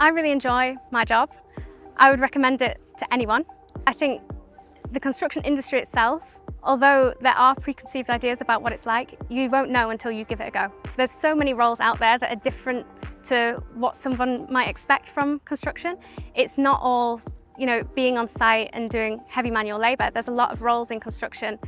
I really enjoy my job. I would recommend it to anyone. I think the construction industry itself, although there are preconceived ideas about what it's like, you won't know until you give it a go. There's so many roles out there that are different to what someone might expect from construction. It's not all, being on site and doing heavy manual labour. There's a lot of roles in construction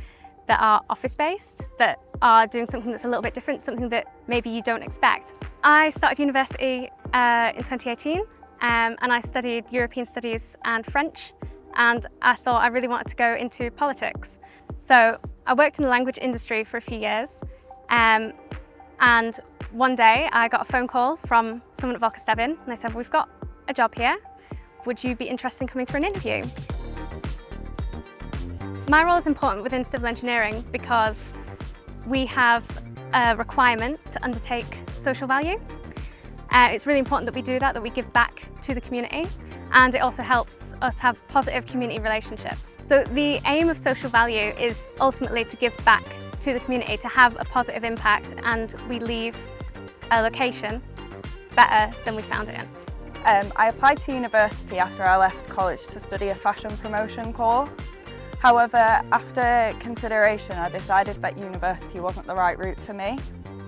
that are office-based, that are doing something that's a little bit different, something that maybe you don't expect. I started university in 2018 and I studied European Studies and French, and I thought I really wanted to go into politics. So I worked in the language industry for a few years, and one day I got a phone call from someone at Volkswagen and they said, "We've got a job here. Would you be interested in coming for an interview?" My role is important within civil engineering because we have a requirement to undertake social value. It's really important that we do that we give back to the community, and it also helps us have positive community relationships. So the aim of social value is ultimately to give back to the community, to have a positive impact, and we leave a location better than we found it in. I applied to university after I left college to study a fashion promotion course. However, after consideration, I decided that university wasn't the right route for me.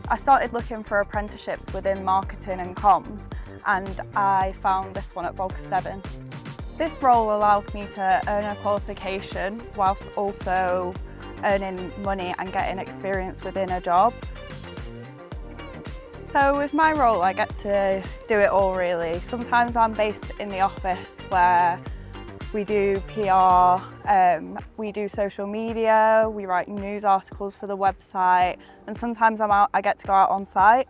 I started looking for apprenticeships within marketing and comms, and I found this one at Volkswagen. This role allowed me to earn a qualification whilst also earning money and getting experience within a job. So with my role, I get to do it all really. Sometimes I'm based in the office where we do PR, we do social media, we write news articles for the website, and sometimes I get to go out on site.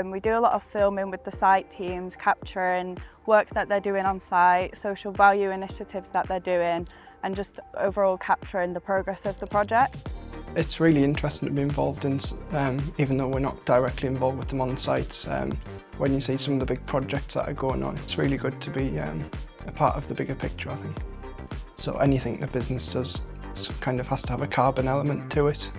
We do a lot of filming with the site teams, capturing work that they're doing on site, social value initiatives that they're doing, and just overall capturing the progress of the project. It's really interesting to be involved in, even though we're not directly involved with them on site. When you see some of the big projects that are going on, it's really good to be a part of the bigger picture, I think. So anything the business does kind of has to have a carbon element to it.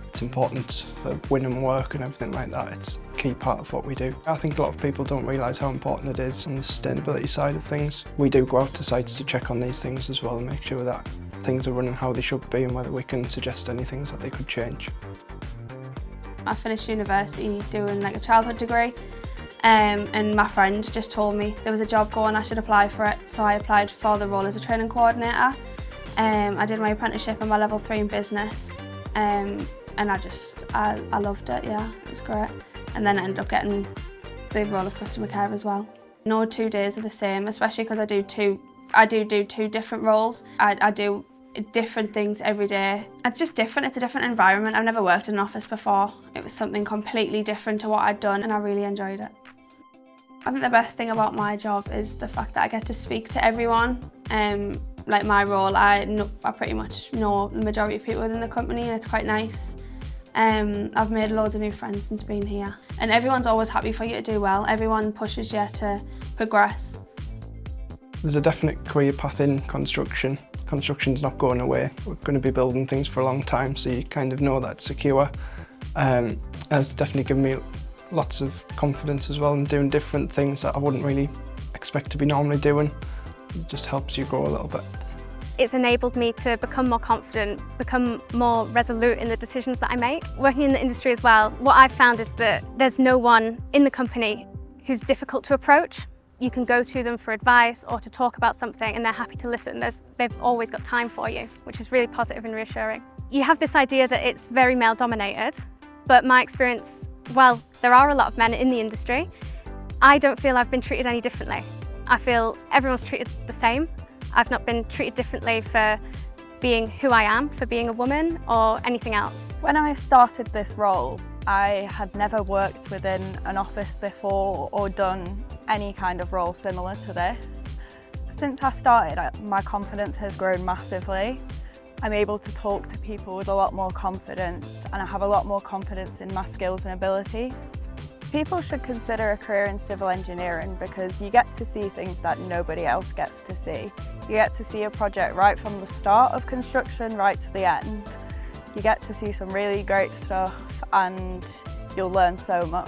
It's important for winning work and everything like that. It's a key part of what we do. I think a lot of people don't realise how important it is on the sustainability side of things. We do go out to sites to check on these things as well and make sure that things are running how they should be and whether we can suggest any things that they could change. I finished university doing a childhood degree, and my friend just told me there was a job going, I should apply for it, so I applied for the role as a training coordinator. I did my apprenticeship and my level 3 in business, and I loved it, yeah, it was great. And then I ended up getting the role of customer care as well. No 2 days are the same, especially because I do two different roles. I do different things every day. It's just different, it's a different environment. I've never worked in an office before. It was something completely different to what I'd done, and I really enjoyed it. I think the best thing about my job is the fact that I get to speak to everyone. Like my role, I pretty much know the majority of people within the company, and it's quite nice. I've made loads of new friends since being here, and everyone's always happy for you to do well. Everyone pushes you to progress. There's a definite career path in construction. Construction's not going away. We're going to be building things for a long time, so you kind of know that's secure. It's definitely given me lots of confidence as well in doing different things that I wouldn't really expect to be normally doing. It just helps you grow a little bit. It's enabled me to become more confident, become more resolute in the decisions that I make. Working in the industry as well, what I've found is that there's no one in the company who's difficult to approach. You can go to them for advice or to talk about something and they're happy to listen. They've always got time for you, which is really positive and reassuring. You have this idea that it's very male dominated, but my experience, while there are a lot of men in the industry, I don't feel I've been treated any differently. I feel everyone's treated the same. I've not been treated differently for being who I am, for being a woman or anything else. When I started this role, I had never worked within an office before or done any kind of role similar to this. Since I started, my confidence has grown massively. I'm able to talk to people with a lot more confidence, and I have a lot more confidence in my skills and abilities. People should consider a career in civil engineering because you get to see things that nobody else gets to see. You get to see a project right from the start of construction right to the end. You get to see some really great stuff and you'll learn so much.